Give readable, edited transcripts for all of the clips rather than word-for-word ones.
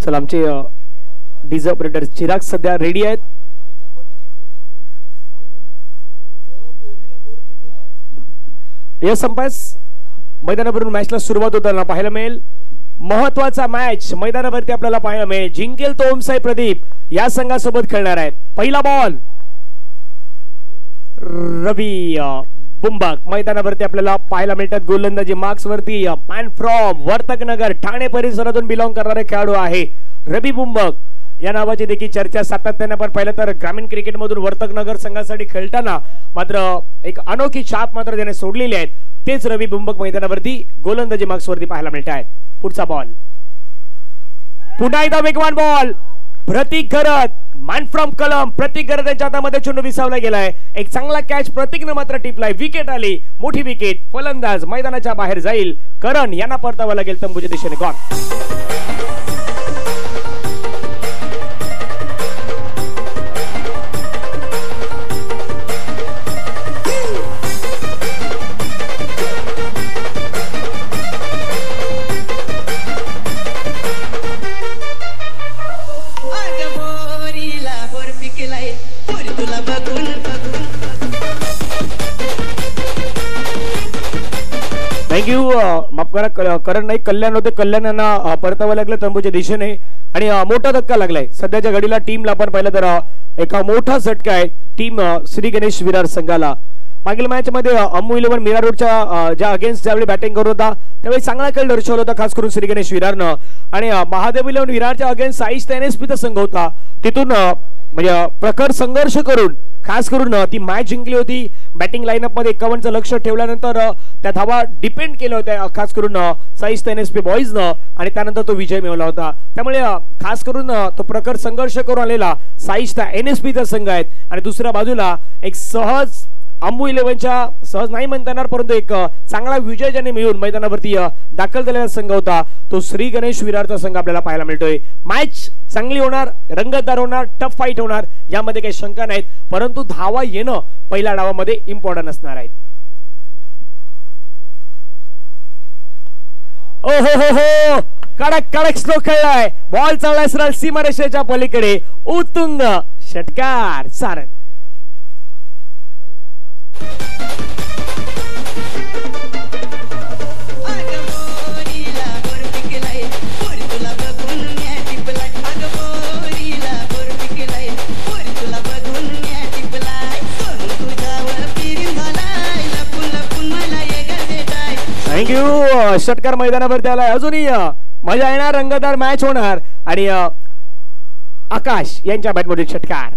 चला आमचे DJ operator चिराग सध्या रेडी आहेत. या संपास मैदानावरून मॅचला सुरुवात होताना पाहायला मिळेल. महत्वाचा मॅच मैदानावरती आपल्याला पाहायला मिळेल. जिंकेल तो ओमसाई प्रदीप या संघासोबत खेळणार आहेत. पहिला बॉल रवी बुंबाक मैदानावरती आपल्याला पाहायला मिळतात. गोलंदाजी मार्क्स वरती मॅन फ्रॉम वर्तकनगर ठाणे परिसरातून बिलॉंग करणारे खेळाडू आहे रवी बुंबाक. या नावाची देखील चर्चा सातत्याने आपण पाहिलं तर ग्रामीण क्रिकेटमधून वर्तकनगर संघासाठी खेळताना मात्र एक अनोखी छाप मात्र त्याने सोडलेली आहेत. तेच रवी बुंबाक मैदानावरती गोलंदाजी मार्क्स वरती पाहायला मिळत आहेत. पुढचा बॉल पुन्हा एकदा वेगवान ball Prateek Gharat man from Kalam. Prateek घरत यांच्या हातामध्ये चेंडू विसावला गेलाय. एक चांगला कॅच प्रतीकने मात्र टिपलाय. विकेट आली मोठी विकेट. फलंदाज मैदानाच्या बाहेर जाईल. करण यांना परतावा लागेल तंबूच्या दिशेने. गॉन. थँक्यू. माफ करा करण नाही कल्याण होते. कल्याण यांना परतावा लागलं तंबूच्या दिशेने आणि मोठा धक्का लागलाय. सध्याच्या घडीला टीमला आपण पाहिलं तर एका मोठा झटका आहे टीम श्री गणेश विरार संघाला. मागील मॅच मध्ये अम्मू 11 मीरा रोडच्या ज्या अगेन्स्ट ज्यावेळी बॅटिंग करत होता त्यावेळी चांगला खेळ दर्शवला होता खास करून श्री गणेश विरारनं. आणि महादेव 11 विरारच्या अगेन्स्ट साईश एनएसपीचा संघ होता. तिथून म्हणजे प्रखर संघर्ष करून खास करून ती मॅच जिंकली होती. बॅटिंग लाईनअप मध्ये 51चं लक्ष ठेवल्यानंतर त्या धावा डिपेंड केल्या होत्या खास करून साईश एनएसपी बॉईजनं आणि त्यानंतर तो विजय मिळवला होता. त्यामुळे खास करून तो प्रखर संघर्ष करून आलेला साईश एनएसपीचा संघ आहेत. आणि दुसऱ्या बाजूला एक सहज अम्मू 11च्या सहज नाही म्हणता येणार परंतु एक चांगला विजय ज्याने मिळून मैदानावरती दाखल झालेला संघ होता तो श्री गणेश विरारचा संघ आपल्याला पाहायला मिळतोय. मॅच चांगली होणार, रंगतदार होणार, टफ फाईट होणार यामध्ये काही शंका नाहीत. परंतु धावा येणं पहिल्या डावामध्ये इम्पॉर्टंट असणार आहे. ओ हो हो हो कडक कडक स्ट्रोक खेळलाय. बॉल चाललाय सरळ सीमारेषेच्या पलीकडे. उत्तुंग षटकार सारण. थँक्यू. षटकार मैदानावरती आलाय. अजूनही मजा येणार, रंगतदार मॅच होणार. आणि आकाश यांच्या बॅटमधून षटकार.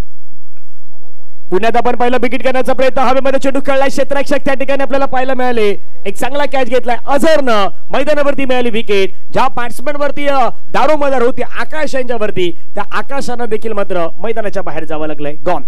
पुण्यात आपण पाहिलं विकेट करण्याचा प्रयत्न हवेमध्ये चेंडू खेळलाय. क्षेत्ररक्षक त्या ठिकाणी आपल्याला पाहायला मिळाले. एक चांगला कॅच घेतलाय अझरनं. मैदानावरती मिळाली विकेट. ज्या बॅट्समॅन वरती दारोमदार होती आकाश यांच्यावरती त्या आकाशानं देखील मात्र मैदानाच्या बाहेर जावं लागलंय. गॉन.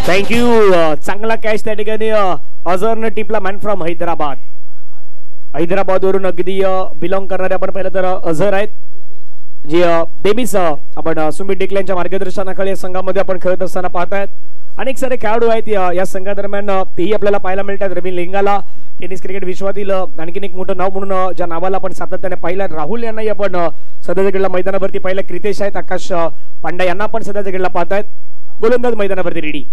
थँक्यू. चांगला कॅच त्या ठिकाणी अझरनं टिपला. Man from Hyderabad. हैदराबाद वरून अगदी बिलॉंग करणारे आपण पाहिलं तर अझर आहेत जे बेबीस आपण सुमित डेकले यांच्या मार्गदर्शनाखाली संघामध्ये आपण खेळत असताना पाहतायत. अनेक सारे खेळाडू आहेत या संघादरम्यान तेही आपल्याला पाहायला मिळतात. रवीन लिंगाला टेनिस क्रिकेट विश्वातील आणखीन एक मोठं नाव म्हणून ज्या नावाला आपण सातत्याने पाहिलं राहुल यांनाही आपण सध्याच्या घडीला मैदानावरती पाहिलं. क्रितेश आहेत, आकाश पांड्या यांना आपण सध्याच्या घडीला पाहतायत. गोलंदाज मैदानावरती रेडी.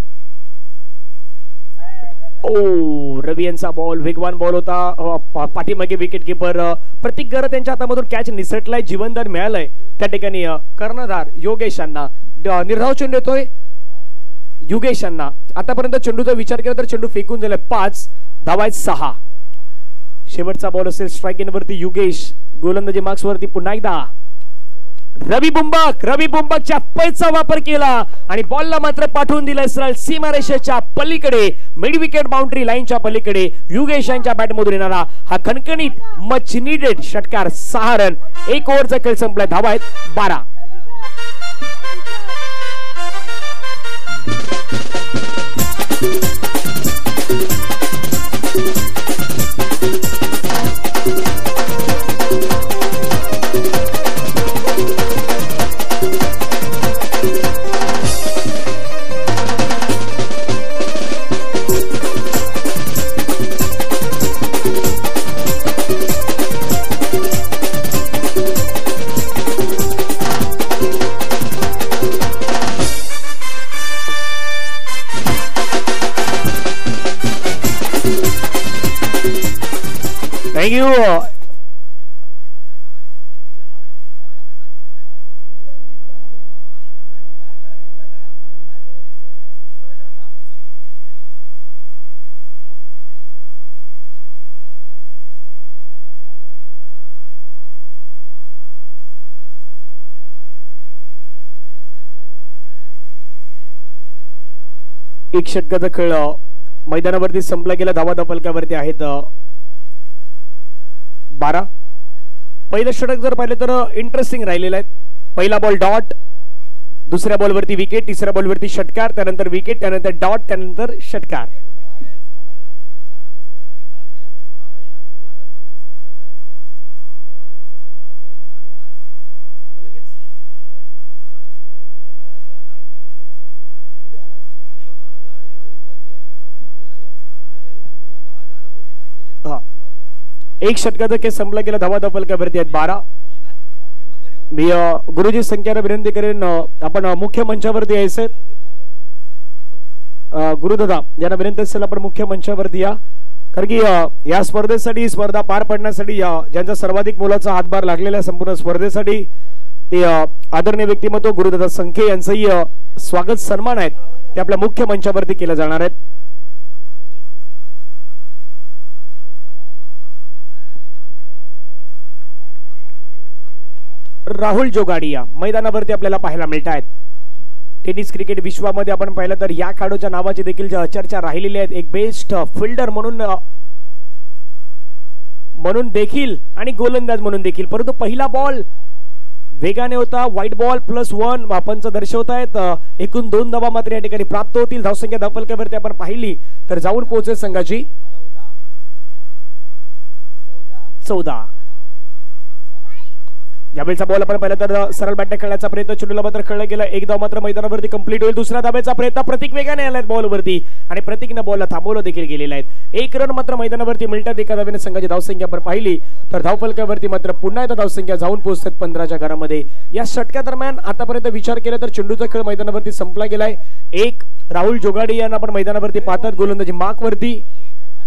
ओ रवी यांचा बॉल वेगवान बॉल होता. पाठीमागे विकेट किपर प्रतीक घरत यांच्या हातामधून कॅच निसटलाय. जीवनदान मिळालंय त्या ठिकाणी कर्णधार योगेश यांना. निर्धाव चेंडू येतोय योगेश यांना. आतापर्यंत चेंडूचा विचार केला तर चेंडू फेकून झालाय. 5 धावा आहेत 6. शेवटचा बॉल असेल स्ट्राइक इन वरती योगेश. गोलंदाजी मार्क्स वरती पुन्हा एकदा रवी बुंबाकच्या पैचा वापर केला आणि बॉलला मात्र पाठवून दिलाय सरळ सीमारेषेच्या पलीकडे. मिड विकेट बाउंड्री लाईनच्या पलीकडे युगेश यांच्या बॅटमधून येणारा हा खणखणीत मच नीडेड षटकार. 6 रन. 1 ओव्हरचा खेळ संपलाय. धावा आहेत 12. थँक्यू. एक षटकाचा खेळ मैदानावरती संपला गेला. धावा फलकावरती आहेत 12. पहिलं षटक जर पाहिलं तर इंटरेस्टिंग राहिलेलं आहे. पहिला बॉल डॉट, दुसऱ्या बॉलवरती विकेट, तिसऱ्या बॉलवरती षटकार, त्यानंतर विकेट, त्यानंतर डॉट, त्यानंतर षटकार. एक षटकाचा खेळ संपला गेला. धावा फलकावरती आहेत 12. मी गुरुजी संख्याने विनंती करेन आपण मुख्य मंचावरती यायचं. गुरुदादा यांना विनंती असेल आपण मुख्य मंचावरती या, कारण की या स्पर्धेसाठी स्पर्धा पार पडण्यासाठी ज्यांचा सर्वाधिक मोलाचा हातभार लागलेल्या संपूर्ण स्पर्धेसाठी ते आदरणीय व्यक्तिमत्व गुरुदादा संखे यांचंही स्वागत सन्मान आहेत ते आपल्या मुख्य मंचावरती केले जाणार आहेत. राहुल जोगाडिया मैदानावरती आपल्याला पाहायला मिळत आहेत. टेनिस क्रिकेट विश्वामध्ये आपण पाहिलं तर या खेळाडूच्या नावाची देखील चर्चा राहिलेली आहे. एक बेस्ट फिल्डर म्हणून देखील आणि गोलंदाज म्हणून देखील. परंतु पहिला बॉल वेगाने होता. व्हाईट बॉल +1 पंच दर्शवत आहेत. एकूण 2 धावा मात्र या ठिकाणी प्राप्त होतील. धावसंख्या धावफलकावरती आपण पाहिली तर जाऊन पोहोचेल संघाची 14. यावेळेचा बॉल आपण पाहिला तर सरळ बॅटने खेळण्याचा प्रयत्न चेंडूला मात्र खेळला गेला. एक धाव मात्र मैदानावरती कंप्लीट होईल. दुसऱ्या धाब्याचा प्रयत्न प्रतीक वेगाने आलाय बॉलवरती आणि प्रतीकने बॉलला थांबवलं देखील गेलेला आहे. 1 रन मात्र मैदानावरती मिळतात. एका धावेने संघाची धावसंख्या आपण पाहिली तर धावफलकावरती मात्र पुन्हा एकदा धावसंख्या जाऊन पोहोचतात 15च्या घरामध्ये. या षटकादरम्यान आतापर्यंत विचार केला तर चेंडूचा खेळ मैदानावरती संपला गेलाय. एक राहुल जोगाडी यांना आपण मैदानावरती पाहतात गोलंदाजी मार्कवरती.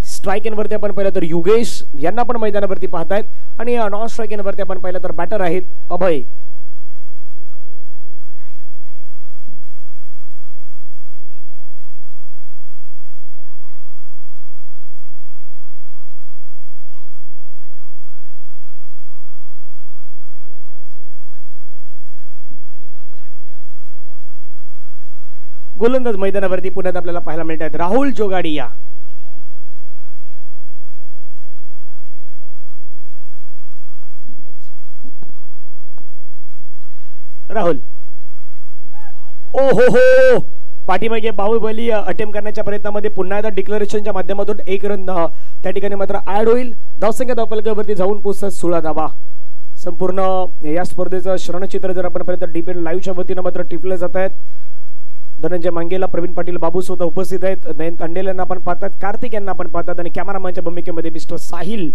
स्ट्राइक एनवरती आपण पाहिलं तर युगेश यांना पण मैदानावरती पाहतायत आणि नॉन स्ट्राइक एनवरती आपण पाहिलं तर बॅटर आहेत अभय. गोलंदाज मैदानावरती पुण्यात आपल्याला पाहायला मिळत आहेत राहुल जोगाडिया. राहुल ओ हो पाठीमागे बाहुबली अटेम्प्ट करण्याच्या प्रयत्नामध्ये पुन्हा एकदा डिक्लेरेशनच्या माध्यमातून 1 रन त्या ठिकाणी मात्र ऍड होईल. धावसंख्या धावफलकावरती जाऊन पोहोचतात 16 धावा. संपूर्ण या स्पर्धेचं श्रणचित्र जर आपण पाहिलं तर डीपीएल लाईव्हच्या वतीनं मात्र टिपले जात आहेत. धनंजय मांगेला, प्रवीण पाटील, बाबू स्वतः उपस्थित आहेत. नयन तांडेल यांना आपण पाहतात, कार्तिक यांना आपण पाहतात आणि कॅमेरामॅनच्या भूमिकेमध्ये मिस्टर साहिल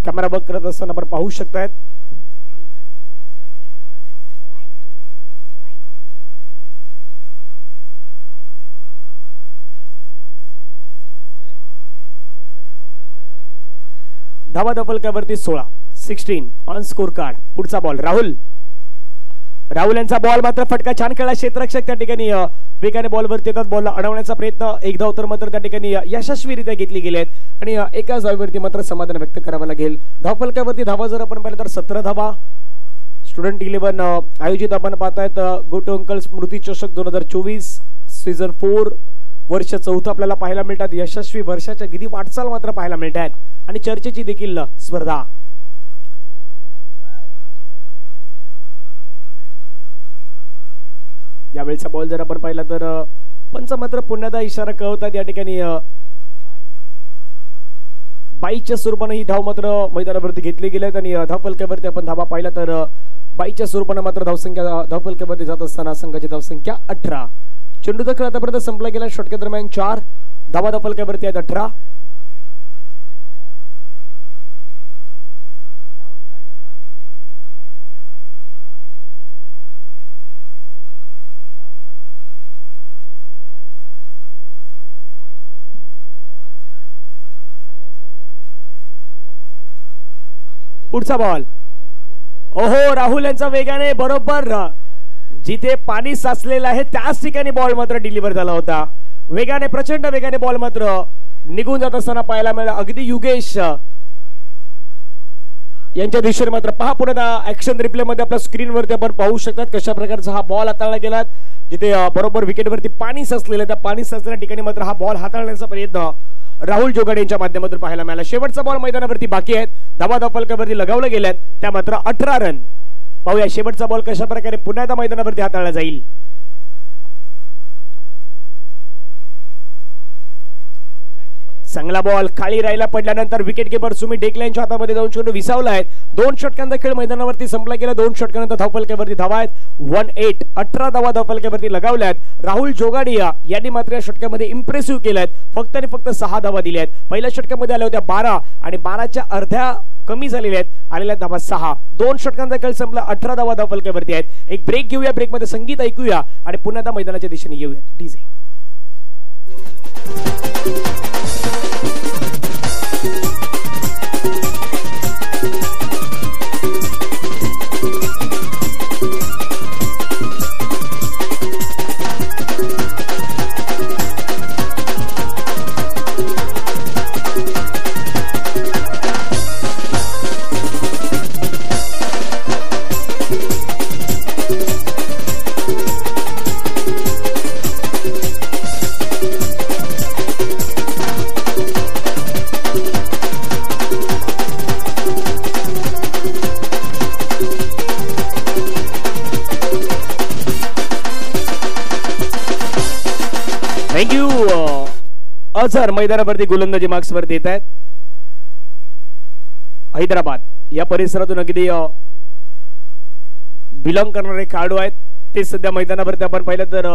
कॅमेरा वर्क करत असताना आपण पाहू शकतायत. धावा धावफलकावरती 16 ऑन स्कोर कार्ड. पुढचा बॉल राहुल यांचा बॉल मात्र फटका छान खेळला. क्षेत्ररक्षक त्या ठिकाणी वेगाने बॉलवरती येतात. बॉलला अडवण्याचा प्रयत्न. एक धाव तर मात्र त्या ठिकाणी यशस्वीरित्या घेतली गेली आहेत आणि एकाच धावेवरती मात्र समाधान व्यक्त करावं लागेल. धावफलकावरती धावा जर आपण पाहिलं तर 17 धावा. स्टुडंट 11 आयोजित आपण पाहतायत गोटो अंकल स्मृती चषक 2024 सीझन 4 वर्ष 4 आपल्याला पाहायला मिळतात. यशस्वी वर्षाच्या गिरी वाटचाल मात्र पाहायला मिळत आहेत आणि चर्चेची देखील स्पर्धा. यावेळेचा बॉल जर आपण पाहिला तर पंच मात्र पुन्हा इशारा कळवतात. या ठिकाणी 22च्या स्वरूपाने ही धाव मात्र मैदानावरती घेतली गेल्यात आणि धावफलकावरती आपण धावा पाहिला तर 22च्या स्वरूपाने मात्र धावसंख्या धावफलकावरती जात असताना संघाची धावसंख्या 18. चेंडूचा खेळ आतापर्यंत संपला गेला. षटका दरम्यान 4 धावा धावफलकावरती आहेत 18. पुढचा बॉल. ओहो, राहुल यांचा वेगाने बरोबर जिथे पाणी साचलेलं आहे त्याच ठिकाणी बॉल मात्र डिलिव्हर झाला होता. वेगाने, प्रचंड वेगाने बॉल मात्र निघून जात असताना पाहायला मिळाला. अगदी युगेश यांच्या दिशेने मात्र पहा पुन्हा ऍक्शन रिप्ले मध्ये आपल्या स्क्रीनवरती आपण पाहू शकतात कशा प्रकारचा हा बॉल हाताळला गेला. जिथे बरोबर विकेटवरती पाणी साचलेलं, त्या पाणी साचलेल्या ठिकाणी मात्र हा बॉल हाताळण्याचा प्रयत्न राहुल जोगाडे यांच्या माध्यमातून पाहायला मिळाला. शेवटचा बॉल मैदानावरती बाकी आहेत, धावा फलकावरती लगावले गेल्यात, त्या मात्र 18 रन. पाहूया शेवटचा बॉल कशा प्रकारे पुन्हा एकदा मैदानावरती हाताळला जाईल. चांगला बॉल खाली राहिला पडल्यानंतर विकेट किपर सुमित डेकले यांच्या हातामध्ये जाऊन चेंडू विसावला आहे. 2 षटकांचा खेळ मैदानावरती संपला गेला. 2 षटकानंतर धावफलकावरती धावा आहेत 18. 18 धावा धावफलकावरती लगावल्यात. राहुल जोगाडिया यांनी मात्र या षटकामध्ये इम्प्रेसिव्ह केल्यात. फक्त आणि फक्त 6 धावा दिल्या आहेत. पहिल्या षटकामध्ये आल्या होत्या 12 आणि 12च्या अर्ध्या कमी झालेल्या आहेत. आलेल्या धावा 6. 2 षटकांचा खेळ संपला. 18 धावा धावफलकावरती आहेत. एक ब्रेक घेऊया, ब्रेकमध्ये संगीत ऐकूया आणि पुन्हा एकदा मैदानाच्या दिशेने येऊया. डीजे अझर मैदानावरती गोलंदाजी मार्क्स वरती येत आहेत. हैदराबाद या परिसरातून अगदी बिलॉंग करणारे खेळाडू आहेत. ते सध्या मैदानावरती आपण पाहिलं तर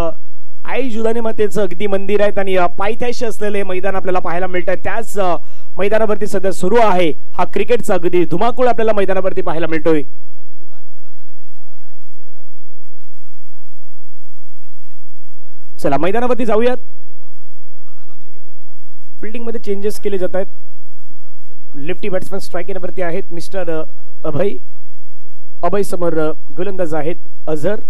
आई जुदानी मातेचं अगदी मंदिर आहेत आणि पायथ्याशी असलेले मैदान आपल्याला पाहायला मिळत आहे. त्याच मैदानावरती सध्या सुरू आहे हा क्रिकेटचा अगदी धुमाकूळ आपल्याला मैदानावरती पाहायला मिळतोय. चला मैदानावरती जाऊयात. फिल्डिंग मध्ये चेंजेस केले जात आहेत. लेफ्टी बॅट्समॅन स्ट्राईक वरती आहेत मिस्टर अभय समोर गोलंदाज आहेत अझर.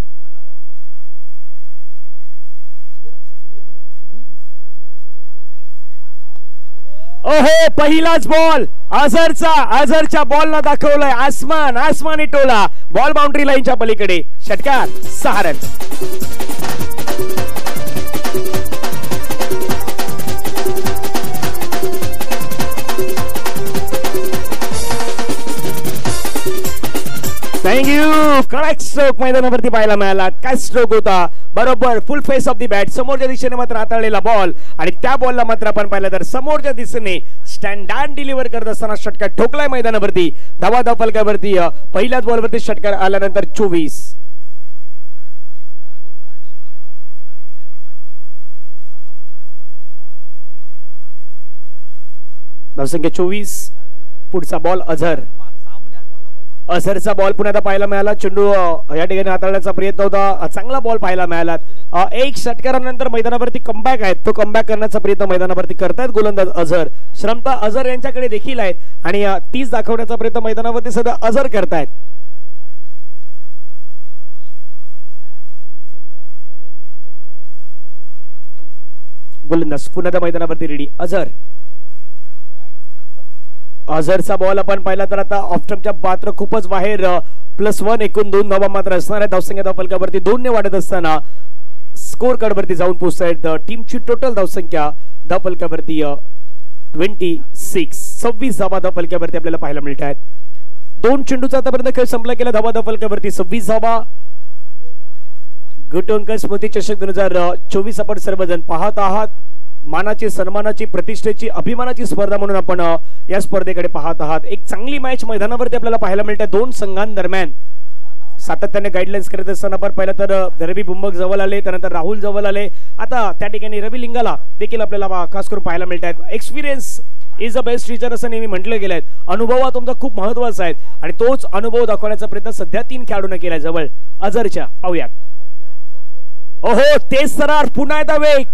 ओहो, पहिलाच बॉल अझरच्या बॉलला दाखवलाय आसमानी टोला. बॉल बाउंड्री लाईनच्या पलीकडे. षटकार 6 रन. थँक्यू. करेक्ट स्ट्रोक मैदानावरती पाहायला मिळाला. काय स्ट्रोक होता, बरोबर full face of the bat. समोरच्या दिशेने मात्र हाताळलेला बॉल आणि त्या बॉलला मात्र आपण पाहिलं तर समोरच्या दिशेने स्टँडर्ड डिलिव्हर करत असताना षटकार ठोकलाय मैदानावरती. धावा धावफलकावरती पहिल्याच बॉलवरती षटकार आल्यानंतर 24. धावसंख्या 24. पुढचा बॉल अझरचा बॉल पुन्हा एकदा पाहायला मिळाला. चेंडू या ठिकाणी हाताळण्याचा प्रयत्न होता. चांगला बॉल पाहायला मिळाला. 1 षटकारानंतर मैदानावरती कमबॅक आहे. तो कमबॅक करण्याचा प्रयत्न मैदानावरती करतायत गोलंदाज अझर. श्रमता अझर यांच्याकडे देखील आहेत आणि 30 दाखवण्याचा प्रयत्न मैदानावरती सध्या अझर करतायत. गोलंदाज पुन्हा एकदा मैदानावरती रेडी. अझरचा बॉल आपण पाहिला तर आता ऑफस्टंपच्या मात्र खूपच बाहेर. +1 एकूण 2 धावा मात्र असणार आहे. धावसंख्या धावफलकावरती 2 ने वाढत असताना स्कोर कार्ड वरती जाऊन पोहोचतायत. टीमची टोटल धावसंख्या धावफलकावरती 26 धावा धावफलकावरती आपल्याला पाहायला मिळत आहेत. 2 चेंडूचा आतापर्यंत खेळ संपला गेला. धावा धावफलकावरती 26 धावा. गट अंक स्मृती चषक 2024 आपण सर्वजण पाहत आहात. मानाची, सन्मानाची, प्रतिष्ठेची, अभिमानाची स्पर्धा म्हणून आपण या स्पर्धेकडे पाहत आहात. एक चांगली मॅच मैदानावरती आपल्याला पाहायला मिळते. 2 संघांदरम्यान सातत्याने गाईडलाईन्स करत असताना आपण पाहिलं तर रवी बुंबक जवळ आले, त्यानंतर राहुल जवळ आले. आता त्या ठिकाणी रवी लिंगाला देखील आपल्याला खास करून पाहायला मिळत आहेत. Experience is the best teacher असं नेहमी म्हटलं गेलंय. अनुभव हा तुमचा खूप महत्वाचा आहे आणि तोच अनुभव दाखवण्याचा प्रयत्न सध्या 3 खेळाडूंना केलाय जवळ अझरच्या. पाहूयात. ओहो, तेज सरार, पुन्हा एकदा वेग,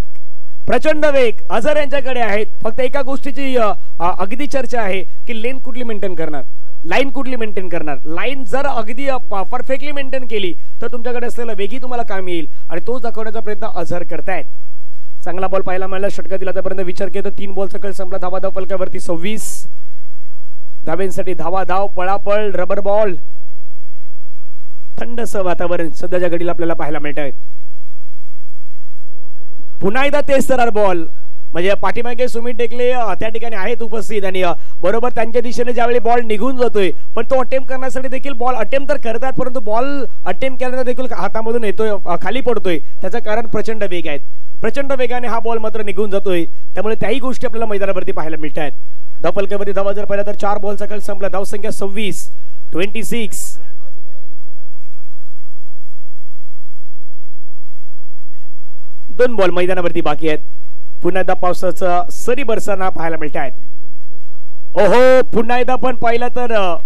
प्रचंड वेग अझर यांच्याकडे आहेत. फक्त एका गोष्टीची अगदी चर्चा आहे की लेन कुठली मेंटेन करणार. लाईन कुठली मेंटेन करणार. लाईन जर अगदी परफेक्टली मेंटेन केली तर तुमच्याकडे असलेला वेगही तुम्हाला काम येईल आणि तोच दाखवण्याचा प्रयत्न अझहर करतायत. चांगला बॉल पाहायला मिळाला षटकातील. आतापर्यंत विचार केला तर 3 बॉलचा खेळ संपला. धावा धाव फलकावरती 26 धावेंसाठी धावा धाव पळापळ रबर बॉल. थंडसं वातावरण सध्याच्या घडीला आपल्याला पाहायला मिळत आहे. पुन्हा एकदा तेच तर बॉल म्हणजे पाठीमागे सुमित टेकले त्या ठिकाणी आहेत उपस्थित आणि बरोबर त्यांच्या दिशेने ज्यावेळी बॉल निघून जातोय पण तो अटेम्प्ट करण्यासाठी देखील बॉल अटेम्प्ट तर करतात परंतु बॉल अटेम्प्ट केल्यानंतर देखील हातामधून येतोय खाली पडतोय. त्याचं कारण प्रचंड वेग आहेत. प्रचंड वेगाने हा बॉल मात्र निघून जातोय. त्यामुळे त्याही गोष्टी आपल्याला मैदानावरती पाहायला मिळत आहेत. धावफलकावरती धावा जर पाहिला तर 4 बॉलचा खेळ संपला. धावसंख्या 26 2 बॉल मैदानावरती बाकी आहेत. पुन्हा एकदा पावसाचा सरी बरसाना पाहायला मिळत आहेत. ओहो पुन्हा एकदा पण पाहिलं तर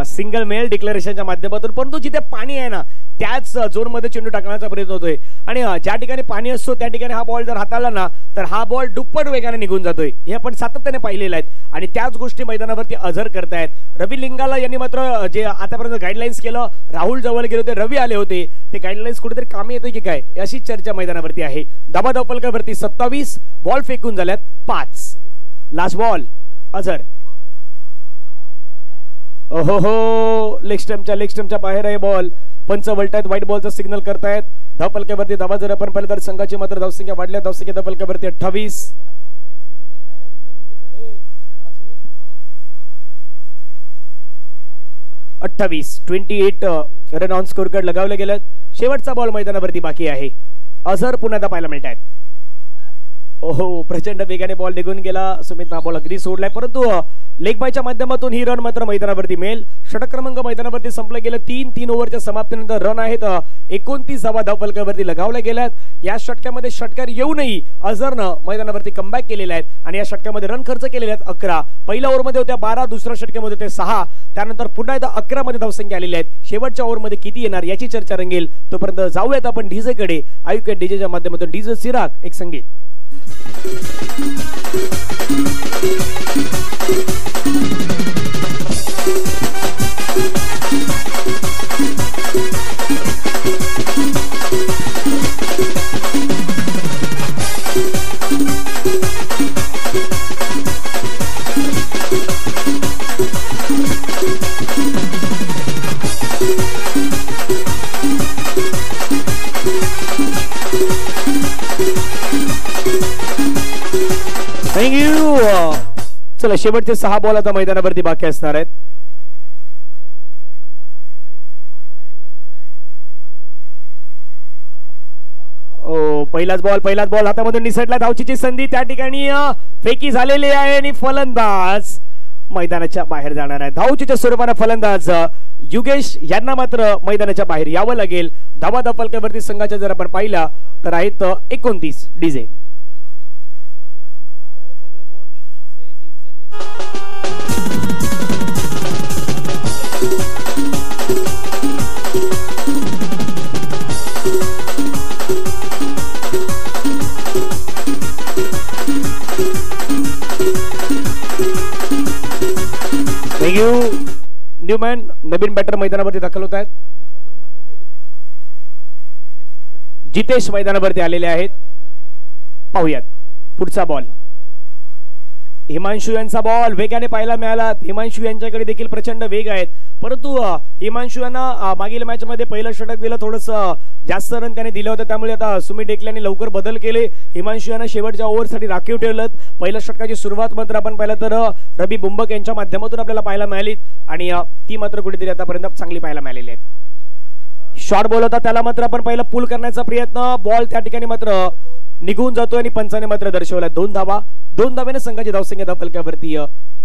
सिंगल मेल डिक्लेरेशनच्या माध्यमातून परंतु जिथे पाणी आहे ना त्याच झोन मध्ये चेंडू टाकण्याचा प्रयत्न होतोय आणि ज्या ठिकाणी पाणी असतो त्या ठिकाणी हा बॉल जर हाताळला ना तर हा बॉल दुप्पट वेगाने निघून जातोय. हे आपण सातत्याने पाहिलेलं आहेत आणि त्याच गोष्टी मैदानावरती अझर करतायत. रवी लिंगाला यांनी मात्र जे आतापर्यंत गाईडलाईन्स केलं राहुल जवळ गेले होते रवी आले होते ते गाईडलाईन्स कुठेतरी कामी येते की काय अशी चर्चा मैदानावरती आहे. धावा धाव फलकावरती 27 बॉल फेकून झाल्यात 5. Last ball Azhar. ओहो हो लेग स्टंपच्या बाहेर आहे बॉल. पंच वळतायत व्हाईट बॉलचा सिग्नल करतायत. धावफलकावरती धावा जर आपण पाहिलं तर संघाची मात्र धावसंख्या वाढल्या. धावसंख्या धावफलकावरती 28 28 रन ऑन स्कोर कार्ड लगावले गेलेत. शेवटचा बॉल मैदानावरती बाकी आहे. अझर पुन्हा एकदा पाहायला मिळत आहेत. ओहो प्रचंड वेगाने बॉल निघून गेला. सुमित हा बॉल अगदी सोडलाय परंतु लेग बायच्या माध्यमातून ही रन मात्र मैदानावरती मिळेल. षटक क्रमांक मैदानावरती संपले गेले. 3 ओव्हरच्या समाप्तीनंतर रन आहेत 29 धावा धावफलकावरती लगावल्या गेल्यात. या षटकामध्ये षटकार येऊनही अझरनं मैदानावरती कमबॅक केलेले आहेत आणि या षटकामध्ये रन खर्च केलेले आहेत 11. पहिल्या ओव्हरमध्ये होत्या 12 दुसऱ्या षटकामध्ये होते 6 त्यानंतर पुन्हा एकदा 11 मध्ये धावसंख्या आलेल्या आहेत. शेवटच्या ओव्हरमध्ये किती येणार याची चर्चा रंगेल. तोपर्यंत जाऊयात आपण डीजे कडे. आयुक्त डीजेच्या माध्यमातून डीजे सिराक एक संगीत. थँक्यू. चला शेवटचे 6 बॉल आता मैदानावरती बाकी असणार आहेत. पहिलाच बॉल हातामधून निसटला. धावचीची संधी त्या ठिकाणी फेकी झालेली आहे आणि फलंदाज मैदानाच्या बाहेर जाणार आहे. धावचीच्या स्वरूपाने फलंदाज युगेश यांना मात्र मैदानाच्या बाहेर यावं लागेल. धावा धावफलकावरती संघाच्या जर आपण पाहिला तर आहेत 29. डीजे न्यूमॅन नवीन बॅटर मैदानावरती दाखल होत आहेत. जितेश मैदानावरती आलेले आहेत. पाहूयात पुढचा बॉल. हिमांशु यांचा बॉल वेगाने पाहायला मिळाला. हिमांशु यांच्याकडे देखील प्रचंड वेग आहेत परंतु हिमांशु यांना मागील मॅच मध्ये पहिलं षटक दिलं थोडंसं जास्त रन त्याने दिले होते त्यामुळे आता सुमित टेकल्याने लवकर बदल केले. हिमांशु यांना शेवटच्या ओव्हरसाठी राखीव ठेवलं. पहिल्या षटकाची सुरुवात मात्र आपण पाहिलं तर रवी बुंबक यांच्या माध्यमातून आपल्याला पाहायला मिळाली आणि ती मात्र कुठेतरी आतापर्यंत चांगली पाहायला मिळालेली आहे. शॉर्ट बॉल होता त्याला मात्र आपण पहिला पूल करण्याचा प्रयत्न. बॉल त्या ठिकाणी मात्र निघून जातोय आणि पंचाने मात्र दर्शवला 2 धावा. 2 धाव्याने संघाची धावसंख्या धावफलकावरती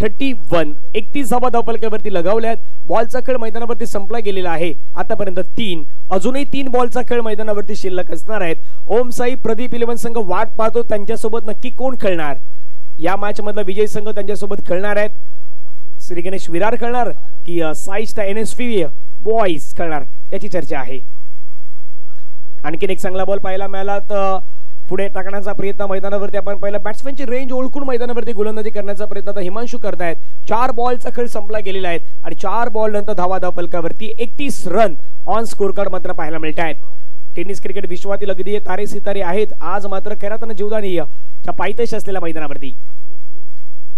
31. 31 धावा धावफलकावरती लगावल्यात. बॉलचा खेळ मैदानावरती संपला गेलेला आहे आतापर्यंत 3. अजूनही 3 बॉलचा खेळ मैदानावरती शिल्लक असणार आहेत. ओम साई प्रदीप 11 संघ वाट पाहतो त्यांच्यासोबत नक्की कोण खेळणार. या मॅच मधला विजयी संघ त्यांच्यासोबत खेळणार आहेत. श्री गणेश विरार खेळणार की साईस्टा NSV बॉईज खेळणार याची चर्चा आहे. आणखीन एक चांगला बॉल पाहायला मिळाला तर पुढे टाकण्याचा प्रयत्न मैदानावरती आपण पहिला बॅट्समॅनची रेंज ओळखून मैदानावरती गोलंदाजी करण्याचा प्रयत्न आता हिमांशू करतायत. 4 बॉलचा खेळ संपला गेलेला आहे आणि 4 बॉल नंतर धावा फलकावरती 31 रन ऑन स्कोर कार्ड मात्र पाहायला मिळत आहेत. टेनिस क्रिकेट विश्वातील अगदी तारे सितारे आहेत. आज मात्र खैरातन जीवदानी च्या पायथ्याशी असलेल्या मैदानावरती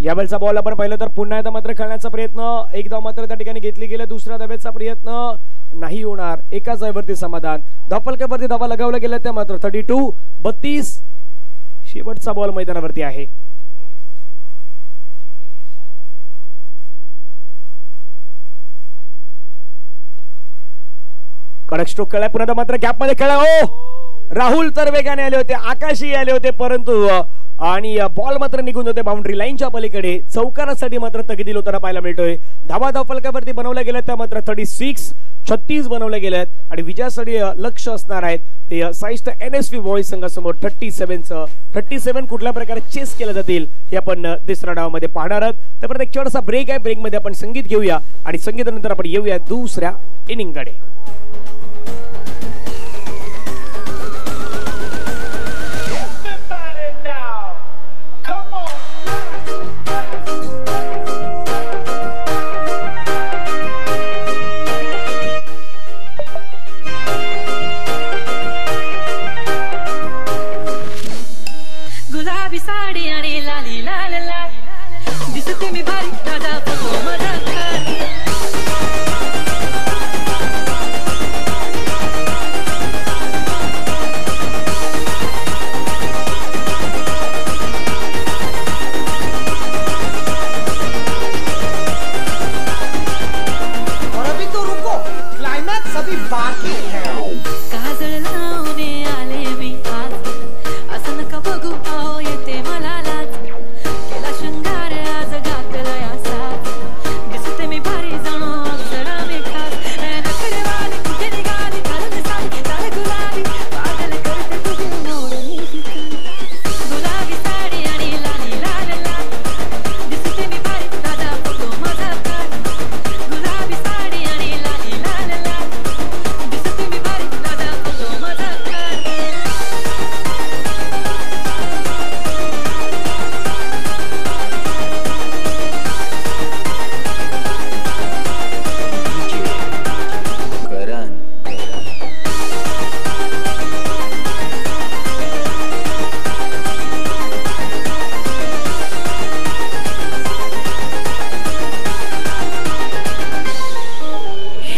यावेळचा बॉल आपण पाहिलं तर पुन्हा एकदा मात्र खेळण्याचा प्रयत्न एकदा मात्र त्या ठिकाणी घेतली गेला. दुसऱ्या धावेचा प्रयत्न नाही होणार. एकाच धावेवरती समाधान. धावफलकावरती धावा लगावला गेल्या त्या मात्र 32 शेवटचा बॉल मैदानावरती आहे. कडक स्ट्रोक खेळाय पुन्हा मात्र गॅप मध्ये खेळा. हो राहुल तर वेगाने आले होते, आकाशी आले होते, परंतु आणि बॉल मात्र निघून होते बाउंड्री लाईनच्या पलीकडे. चौकारासाठी मात्र तगील होताना पाहायला मिळतोय. धावा फलकावरती बनवल्या गेल्या त्या मात्र 36 बनवल्या गेल्यात आणि विजयासाठी लक्ष असणार आहेत ते साईस्ट NSV बॉईज संघासमोर 37 कुठल्या प्रकारे चेस केल्या जातील हे आपण तिसऱ्या डावामध्ये पाहणार आहोत. त्यापर्यंत एक छोटासा ब्रेक आहे. ब्रेक मध्ये आपण संगीत घेऊया आणि संगीतानंतर आपण येऊया दुसऱ्या इनिंगकडे.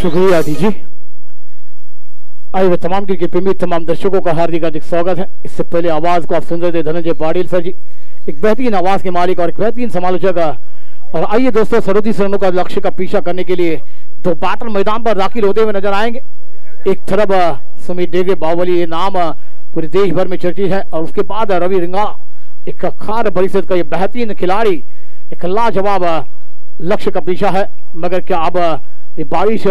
शुक्रिया दीजिए। आइए तमाम क्रिकेट प्रेमी तमाम दर्शकों का हार्दिक हार्दिक स्वागत है। इससे पहले आवाज को आप सुन रहे थे धनंजय पाटिल सर जी, एक बेहतरीन आवाज के मालिक और एक बेहतरीन समालोचक। और आइए दोस्तों 37 रनों का लक्ष्य का पीछा करने के लिए दो बैटर मैदान पर दाखिल होते हुए नजर आएंगे। एक तरफ सुमित डेगे बाहुबली, ये नाम पूरे देश भर में चर्चित है, और उसके बाद रवि रिंगाला, एक खार परिषद का ये बेहतरीन खिलाड़ी, एक लाजवाब लक्ष्य का पीछा है। मगर क्या अब ये बारिश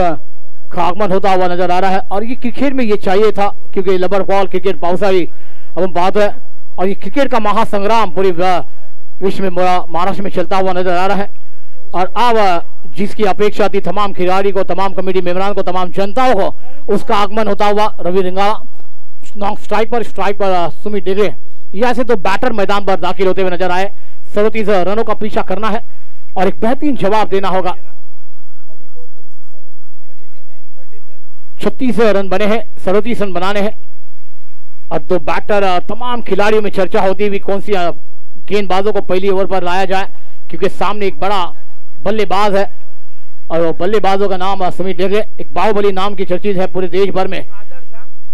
का आगमन होता हुआ नजर आ रहा है, और ये क्रिकेट में ये चाहिए था, क्योंकि लबर बॉल क्रिकेट पावसाई अब बात है, और ये क्रिकेट का महासंग्राम पूरे विश्व में महाराष्ट्र में चलता हुआ नजर आ रहा है। और अब जिसकी अपेक्षा थी तमाम खिलाड़ी को, तमाम कमेटी मेंबरान को, तमाम जनताओं को, उसका आगमन होता हुआ रवि रिंगाला स्ट्राइक पर सुमित डेगे, ये ऐसे तो बैटर मैदान पर दाखिल होते हुए नजर आए। 37 रनों का पीछा करना है और एक बेहतरीन जवाब देना होगा। 36 रन बने हैं, 37 रन बनाने हैं। और दो बैटर, तमाम खिलाड़ियों में चर्चा होती हुई कौन सी गेंदबाजों को पहली ओवर पर लाया जाए, क्योंकि सामने एक बड़ा बल्लेबाज है, और वो बल्लेबाजों का नाम सुमित डेगे, एक बाहुबली नाम की चर्चित है, पूरे देश भर में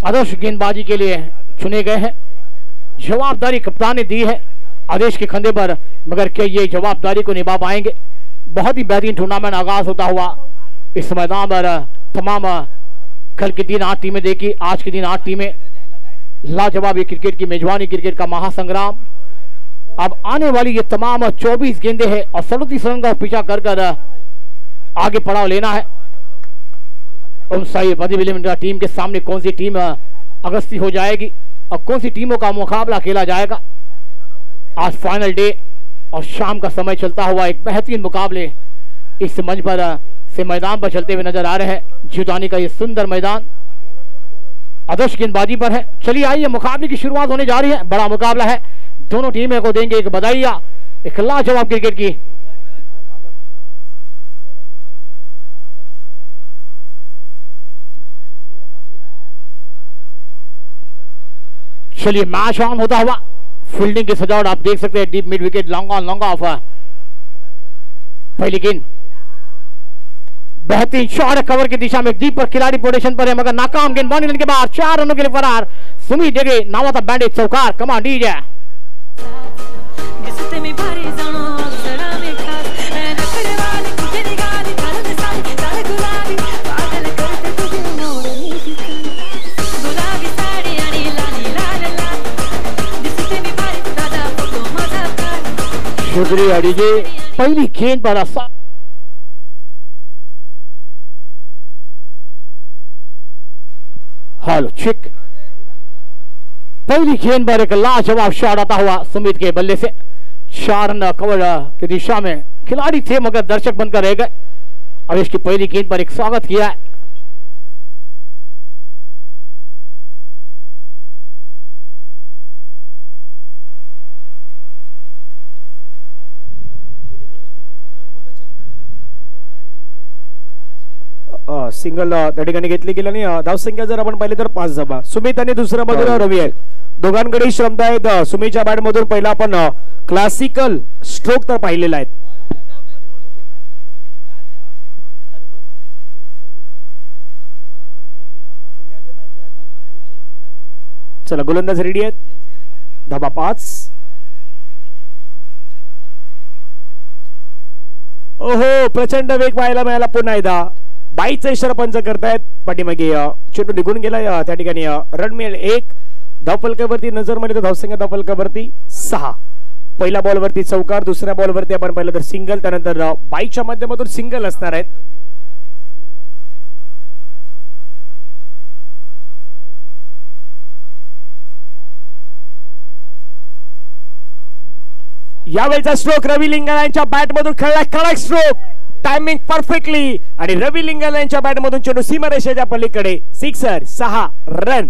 आदर्श गेंदबाजी के लिए चुने गए हैं। जवाबदारी कप्तान ने दी है आदेश के कंधे पर, मगर क्या ये जवाबदारी को निभा पाएंगे? बहुत ही बेहतरीन टूर्नामेंट आगाज होता हुआ इस मैदान पर तमाम कल के दिन 8 टीमें देखी, आज के दिन 8 टीमें, लाजवाब ये क्रिकेट की मेजबानी, क्रिकेट का महासंग्राम। अब आने वाली ये तमाम 24 गेंदे हैं और 37 रन का पीछा कर आगे पड़ाव लेना है। टीम के सामने कौन सी टीम अगस्ती हो जाएगी और कौन सी टीमों का मुकाबला खेला जाएगा। आज फाइनल डे और शाम का समय चलता हुआ एक बेहतरीन मुकाबले इस मंच पर से मैदान पर चलते हुए नजर आ रहे हैं। जीवदानी का ये सुंदर मैदान, आदर्श गेंदबाजी पर है। चलिए आइए मुकाबले की शुरुआत होने जा रही है। बड़ा मुकाबला है, दोनों टीमें को देंगे एक बधाइयां, एक लाजवाब क्रिकेट की। चलिए मैच ऑन होता हुआ, फील्डिंग की सजावट आप देख सकते हैं, deep mid wicket, long on long off. पहली गेंद बेहतरीन शॉट कवर की दिशा में, डीप पर खिलाड़ी पोजीशन पर है मगर नाकाम गेंद। बाउंड्री के बाद 4 रनों के लिए फरार सुमित डेगे, नावाता बैंडेज चौकार, कमांड डीजे। शुक्रिया डीजे। पहली गेंद पर हेलो चिक, पहली गेंद पर एक लाजवाब शॉट आता हुआ सुमित के बल्ले से। 4 रन कवर की दिशा में खिलाड़ी थे मगर दर्शक बनकर रह गए। अब इसकी पहली गेंद पर एक स्वागत किया है। सिंगल त्या ठिकाणी घेतली गेली आणि धावसंख्या जर आपण पाहिली तर 5 धावा। सुमित आणि दुसऱ्या बाजूला रवी आहे, दोघांकडे क्षमता आहेत। सुमितच्या बॅट मधून पहिला आपण क्लासिकल स्ट्रोक तर पाहिलेला आहे। चला गोलंदाज रेडी आहेत, धावा 5। ओहो प्रचंड वेग पाहायला मिळाला पुन्हा एकदा। बाईचा इशारा पंच करतायत, पाठीमागे चेंडू निघून गेला। त्या ठिकाणी रन मिळेल 1। धावफलकावरती नजर मारली तर धावसंख्या धावफलकावरती 6। पहिल्या बॉलवरती चौकार, दुसऱ्या बॉलवरती आपण पाहिलं तर सिंगल, त्यानंतर बाईच्या माध्यमातून सिंगल असणार आहेत। यावेळचा स्ट्रोक रवी लिंगाला यांच्या बॅट मधून खेळला, कडक स्ट्रोक, टायमिंग परफेक्टली आणि रवी लिंगाला यांच्या बॅट मधून चेंडू सीमारेषेच्या पलीकडे, sixer, 6 run.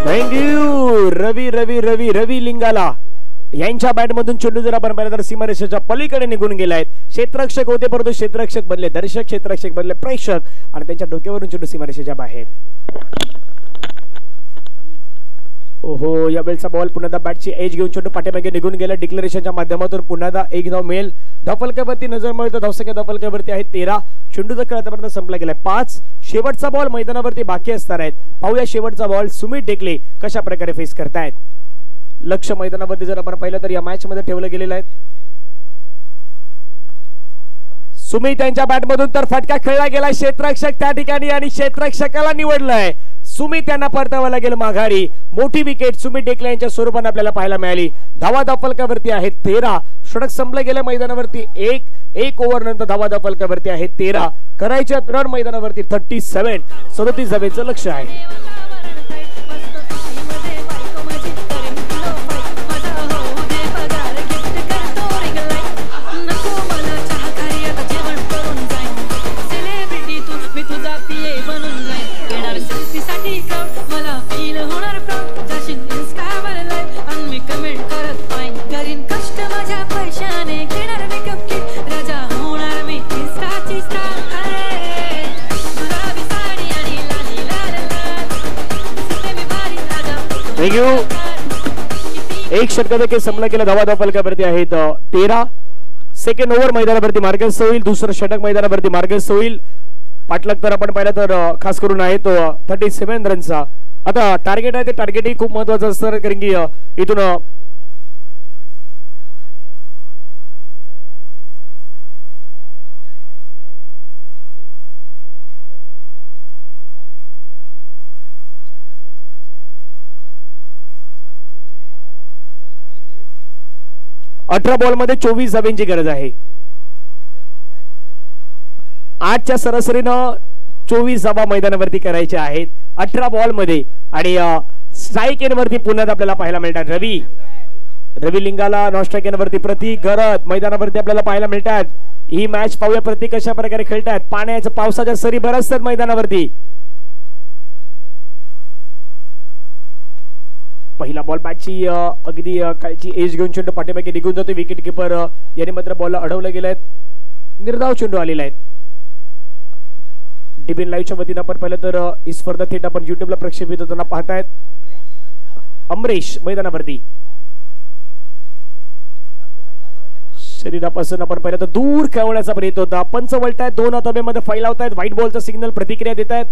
Thank you Ravi Ravi Ravi Ravi Lingala यांच्या बॅट मधून चेंडू जर आपण पाहिलं तर सीमारेषेच्या पलीकडे निघून गेलाय। क्षेत्ररक्षक होते परंतु क्षेत्ररक्षक बदले दर्शक, क्षेत्ररक्षक बदले प्रेक्षक आणि त्यांच्या डोक्यावरून चेंडू सीमारेषेच्या बाहेर। ओहो यावेळचा बॉल पुन्हा बॅटची एज घेऊन चेंडू पाठीमागे निघून गेला। डिक्लेरेशनच्या माध्यमातून पुन्हा एक धाव मिळेल। धावफलकावरती नजर मारली तर धावसंख्या धावफलकावरती आहे 13। चेंडूचा खेळ आतापर्यंत संपला गेलाय 5। शेवटचा बॉल मैदानावरती बाकी असणार आहेत। पाहूया शेवटचा बॉल सुमित डेकले कशा प्रकारे फेस करतायत। लक्ष मैदानावरती जर आपण पाहिलं तर या मॅच मध्ये ठेवलं गेलेलं आहे। सुमित यांच्या बॅट मधून तर फटका खेळला गेला, क्षेत्ररक्षक त्या ठिकाणी आणि क्षेत्ररक्षकाला निवडलंय। सुमित यांना परतावायला गेलं माघारी। मोठी विकेट सुमित डेकले यांच्या स्वरूपाने आपल्याला पाहायला मिळाली। धावा धावफलकावरती आहे 13। षटक संपलं गेलं मैदानावरती 1 ओव्हर नंतर धावा धावफलकावरती आहे 13। करायच्या रन मैदानावरती 37। 37 धावेचं लक्ष आहे। एक षटक देखील संपला गेला। धावा धावफलकावरती आहेत 13। सेकंड ओव्हर मैदानावरती मार्गस्थ होईल, दुसरं षटक मैदानावरती मार्गस्थ होईल। पाठलाग तर आपण पाहिलं तर खास करून आहे तो 37 रनचा। आता टार्गेट आहे ते टार्गेटही खूप महत्वाचं असतं कारण की इथून अठरा बॉल मध्ये 24 धावांची गरज आहे। 8च्या सरासरीनं 24 धावा मैदानावरती करायच्या आहेत। 18 बॉल मध्ये आणि स्ट्राईक एन वरती पुन्हा आपल्याला पाहायला मिळतात रवी लिंगाला, नॉन स्ट्राईक एन वरती प्रतीक गरत मैदानावरती आपल्याला पाहायला मिळतात. ही मॅच पाहूया प्रतीक कशा प्रकारे खेळतात. पाण्याच्या पावसाच्या सरी बरसतात मैदानावरती. पहिला बॉल बॅटची अगदी कालची एज घेऊन चेंडू पाठीमागे निघून जातो. विकेट किपर याने मात्र बॉलला अडवलं गेलाय. निर्धाव चेंडू आलेला आहे. डीबीएन लाईव्हच्या वतीनं आपण पाहिलं तर ही स्पर्धा थेट आपण युट्यूबला प्रक्षेपित होताना पाहतायत. अमरेश मैदानावरती शरीरापासून आपण पाहिलं तर दूर खेळवण्याचा प्रयत्न होता. पंच वळतायत, 2 धाब्यामध्ये फैलावतायत. व्हाईट बॉलचा सिग्नल प्रतिक्रिया देत आहेत.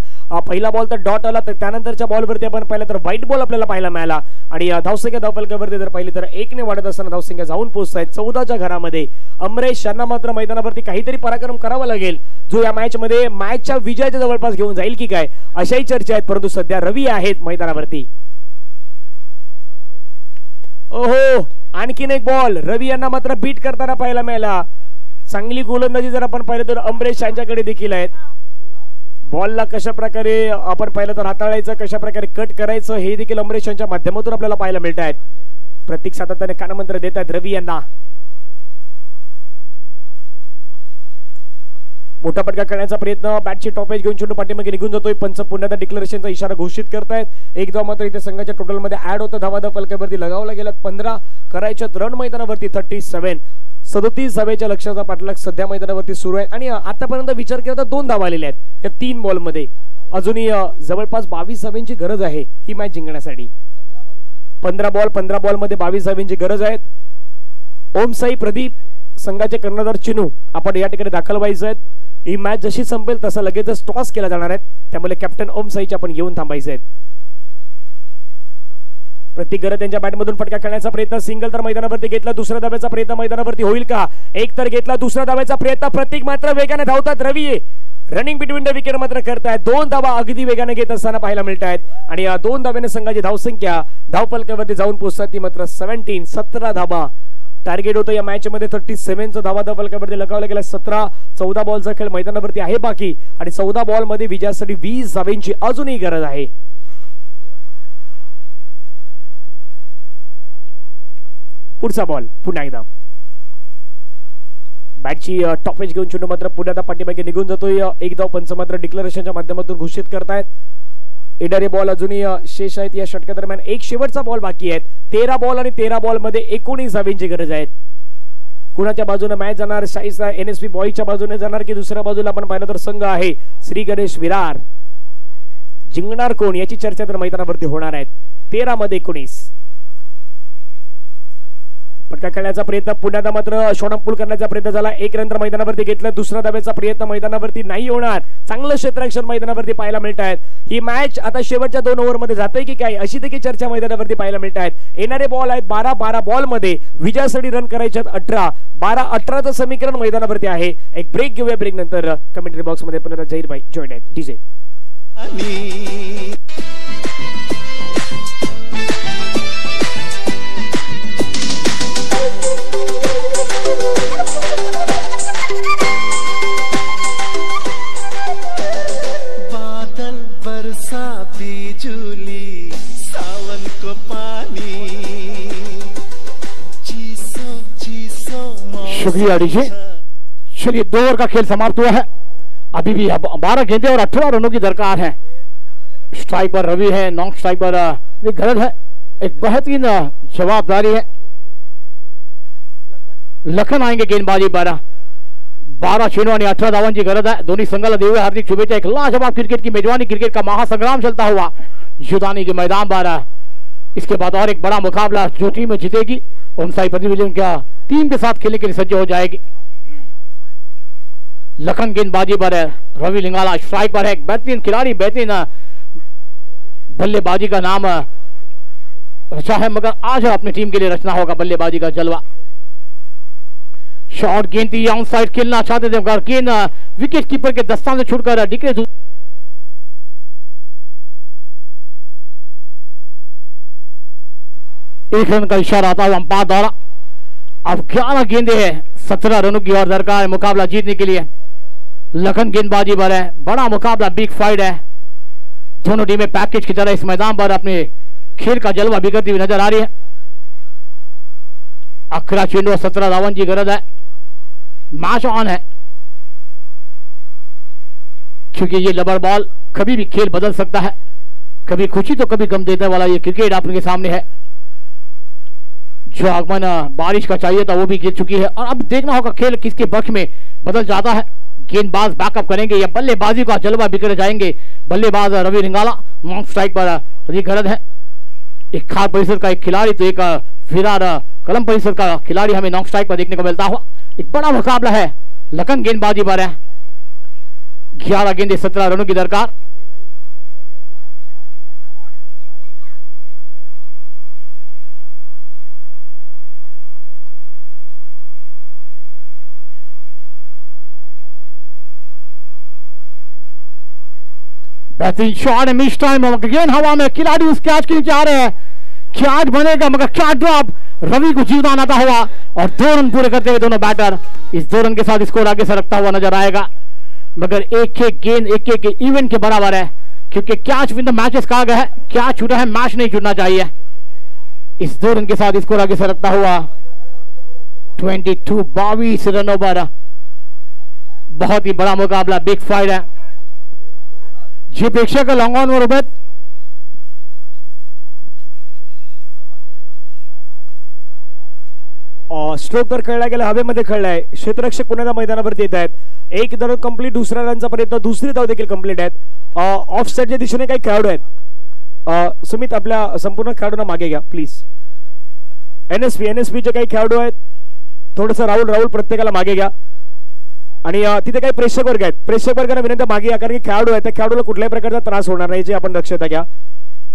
पहिला बॉल तर डॉट आला, तर त्यानंतरच्या बॉलवरती आपण पाहिलं तर व्हाईट बॉल आपल्याला पाहायला मिळाला. आणि धावसंख्या धावफलकावरती जर पाहिली तर 1 ने वाढत असताना धावसंख्या जाऊन पोहोचतायत 14च्या घरामध्ये. अमरेश यांना मात्र मैदानावरती काहीतरी पराक्रम करावा लागेल, जो या मॅचच्या विजयाच्या जवळपास घेऊन जाईल की काय, अशाही चर्चा आहेत. परंतु सध्या रवी आहेत मैदानावरती. ओहो, आणखीन एक बॉल रवी यांना मात्र बीट करताना पाहायला मिळाला. चांगली गोलंदाजी जर आपण पाहिलं तर अमरेश यांच्याकडे देखील आहेत. बॉलला कशा प्रकारे आपण पाहिलं तर हाताळायचं, कशा प्रकारे कट करायचं, हे देखील अमरेश यांच्या माध्यमातून आपल्याला पाहायला मिळत आहेत. प्रतीक सातत्याने कानमंत्र देत आहेत रवी यांना. मोठा फटका करण्याचा प्रयत्न, बॅटची टॉप एज घेऊन चेंडू पाठीमागे निघून जातोय. पंच पुन्हा डिक्लेरेशनचा इशारा घोषित करतायत. एक धाव मात्र इथे संघाच्या टोटल मध्ये ऍड होतं. धावा फलकावरती लगावला गेला 15 करायच्यात रन मैदानावरती 37. 37 धावेच्या लक्ष्याचा पाठलाग सध्या मैदानावरती सुरू आहे. आणि आतापर्यंत विचार केला तर 2 धावा आलेल्या आहेत या 3 बॉल मध्ये. अजूनही जवळपास 22 धावांची गरज आहे ही मॅच जिंकण्यासाठी. 15 बॉल मध्ये 22 धावांची गरज आहे. ओम साई प्रदीप संघाचे कर्णधार चिनू आपण या ठिकाणी दाखल व्हायचे आहेत. ही मॅच जशी संपेल तसा लगेचच टॉस केला जाणार आहे, त्यामुळे कॅप्टन ओम साईचे आपण येऊन थांबायचे आहेत. प्रतीक गरत यांच्या बॅटमधून फटका खेळण्याचा प्रयत्न, सिंगल तर मैदानावरती घेतला. दुसऱ्या धाब्याचा प्रयत्न मैदानावरती होईल का? एक तर घेतला, दुसऱ्या धाब्याचा प्रयत्न. प्रतीक मात्र वेगाने धावतात. रवी रनिंग बिटवीन द विकेट मात्र करतायत. 2 धावा अगदी वेगाने घेत असताना पाहायला मिळत आहेत. आणि 2 धाव्याने संघाची धावसंख्या धावफलकावरती जाऊन पोहोचतात ती मात्र 17 धावा. टार्गेट होतं या मॅच मध्ये 37चं धावा फलकावरती लगावला गेला. 14 बॉलचा खेळ मैदानावरती आहे बाकी. आणि 14 बॉल मध्ये विजयासाठी 20 धावांची अजूनही गरज आहे. पुढचा बॉल पुन्हा एकदा बॅटची टॉप एज घेऊन चेंडू मात्र पुन्हा पाठीमागे निघून जातोय. एक धाव पंच मात्र डिक्लेरेशनच्या माध्यमातून घोषित करतायत. येणारे बॉल अजूनही शेष आहेत या षटकादरम्यान. एक शेवटचा बॉल बाकी आहेत. 13 बॉल आणि 13 बॉल मध्ये 19 धावांची गरज आहे. कुणाच्या बाजूने मॅच जाणार? शाईसा एनएसपी बॉयच्या बाजूने जाणार की दुसऱ्या बाजूला आपण पाहिलं तर संघ आहे श्री गणेश विरार. जिंकणार कोण याची चर्चा तर मैदानावरती होणार आहे. 13 मध्ये 19. फटका खेळण्याचा प्रयत्न, पुन्हा मात्र शॉर्टपुल करण्याचा प्रयत्न झाला. एक रन तर मैदानावरती घेतलं. दुसरा धाब्याचा प्रयत्न मैदानावरती नाही होणार. चांगलं क्षेत्ररक्षण मैदानावरती पाहायला मिळत आहेत. ही मॅच आता शेवटच्या 2 ओव्हरमध्ये जाते की काय अशी देखील चर्चा मैदानावरती पाहायला मिळत आहेत. येणारे बॉल आहेत 12 बॉल मध्ये विजयासाठी रन करायच्यात 18. 12-18चं समीकरण मैदानावरती आहे. एक ब्रेक घेऊया. ब्रेक नंतर कमेंटरी बॉक्स मध्ये पुन्हा जाहीर भाई जॉईन आहेत. डीजे बादल बरसाती जूली सावन को पानी शुक्रिया डीजे। चलिए 2 ओवर का खेल समाप्त हुआ है। अभी भी 12 गेंदे और 18 रनों की दरकार है। स्ट्राइक पर रवि है, नॉन स्ट्राइक पर गलत है। एक बेहतरीन जवाबदारी है। लखन आएंगे गेंदबाजी 12 चेंडू आणि 18 धावांची गरज आहे। दोन्ही संघाला देऊया हार्दिक शुभेच्छा। एक लाजवाब क्रिकेट की मेजबानी, क्रिकेट का महासंग्राम चलता हुआ जुदानी के मैदान पर। इसके बाद और एक बड़ा मुकाबला, जो टीम जीतेगी ओम साई प्रदीप का टीम के साथ खेलने के लिए सज्ज हो जाएगी। लखन गेंदबाजी पर है, रवि लिंगाला स्ट्राइक पर है। एक बेहतरीन खिलाड़ी, बेहतरीन बल्लेबाजी का नाम रचा है, मगर आज अपनी टीम के लिए रचना होगा बल्लेबाजी का जलवा। शॉर्ट गेंद थी, ऑन साइड खेलना चाहते थे मगर गेंद विकेट कीपर के दस्तान से छूटकर डिक्लेयर। एक रन का इशारा आता हुआ अंपायर द्वारा। अब 11 गेंदे हैं, 17 रनों की और दरकार है मुकाबला जीतने के लिए। लखन गेंदबाजी पर है, बड़ा मुकाबला, बिग फाइट है। दोनों टीमें पैकेज की तरह इस मैदान पर अपने खेल का जलवा बिखरती हुई नजर आ रही है। 11 चेंडू और 17 धावन की गरज है। मैच ऑन है, क्योंकि ये लबर बॉल कभी भी खेल बदल सकता है, कभी खुशी तो कभी गम देने वाला ये क्रिकेट आपके सामने है। जो आगमन बारिश का चाहिए था वो भी गिर चुकी है, और अब देखना होगा खेल किसके पक्ष में बदल जाता है। गेंदबाज बैकअप करेंगे या बल्लेबाजी का जलवा बिखर जाएंगे। बल्लेबाज रवि रिंगाला लॉन्ग स्ट्राइक पर अधिगरज है। एक खास परिषद का एक खिलाड़ी तो एक फिरार कलम परिषद का खिलाड़ी हमें लॉन्ग स्ट्राइक पर देखने को मिलता हुआ। एक बड़ा मुकाबला है, लखन गेंदबाजी पर है। 11 गेंदे 17 रनों की दरकार। बेहतरीन शॉट है, मिस टाइम गेंद हवा में, खिलाड़ी उस कैच के नीचे आ रहे हैं। कैच बनेगा मगर कैच ड्रॉप, रवि को जीवदान आता हुआ और 2 रन पूरे करते हुए दोनों बैटर इस 2 रन के साथ स्कोर आगे से रखता हुआ नजर आएगा। मगर एक गेंद एक इवेंट के बराबर है, क्योंकि कैच विन द मैचेस कहा गया है। कैच छूटा है, मैच नहीं छूटना चाहिए। इस 2 रन के साथ स्कोर आगे से रखता हुआ 22 रनों पर बहुत ही बड़ा मुकाबला, बिग फाइट है। जी प्रेक्षक लॉन्ग ऑन और उबैद स्ट्रोक तर खेळला गेला, हवेमध्ये खेळलाय। क्षेत्ररक्षक पुन्हा मैदानावरती येत आहेत। एक धाव कंप्लीट, दुसरा रनचा प्रयत्न, दुसरी धाव देखील कंप्लीट आहेत। ऑफ साइडच्या दिशेने काही खेळाडू आहेत। सुमित आपल्या संपूर्ण खेळाडूंना मागे घ्या प्लीज। एनएसपीचे काही खेळाडू आहेत, थोडंसं राहुल प्रत्येकाला मागे घ्या। आणि तिथे काही प्रेक्षक वर्ग आहेत, प्रेक्षक वर्गाला विनंती मागे या, कारण की खेळाडू आहेत, त्या खेळाडूला कुठल्याही प्रकारचा त्रास होणार नाही याची आपण दक्षता घ्या।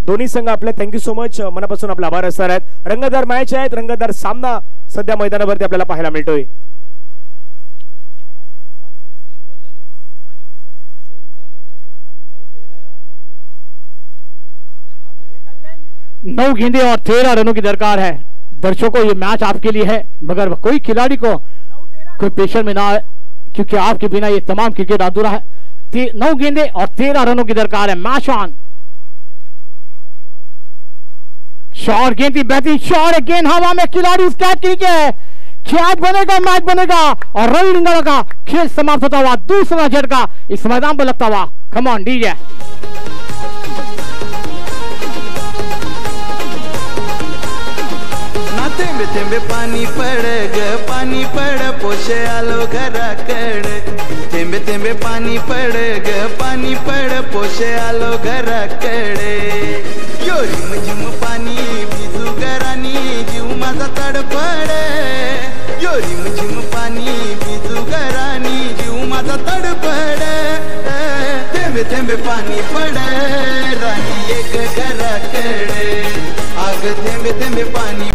दोन्ही संघ आपल्या थँक्यू सो मच, मनापासून आपले आभार असणार आहेत। रंगतदार मॅच आहेत, रंगतदार सामना सध्या मैदानावरती आपल्याला पाहायला मिळतोय। 9 गेंदे और 13 रनों की दरकार है। दर्शकों ये मैच आपके लिए है, मगर कोई खिलाड़ी को कोई प्रेशर में ना आए, क्योंकि आपके बिना ये तमाम क्रिकेट अधूरा है। 9 गेंदे और 13 रनों की दरकार है। Match on. शॉट गेंद की बेहतरीन शॉट है, गेंद हवा में, खिलाड़ी उस कैच के नीचे है। कैच बनेगा, मैच बनेगा और रवि रिंगाला का खेल समाप्त होता हुआ दूसरा झटका इस मैदान पर लगता हुआ। Come on DJ. थेंबे थेंबे पाणी पड ग, पाणी पड, पोशे आलो घराकडे। थेंबे थेंबे पाणी पड ग, पाणी पड, पोशे आलो घराकडे। यो रिम झिम पाणी भिजू घरानी, जीव माझा तडफड। यो रिम झिम पाणी भिजू घरानी, जीव माझा तडफड। थेंबे थेंबे पाणी पड, राणी एक घराकडे। आग थेंबे थेंबे पाणी।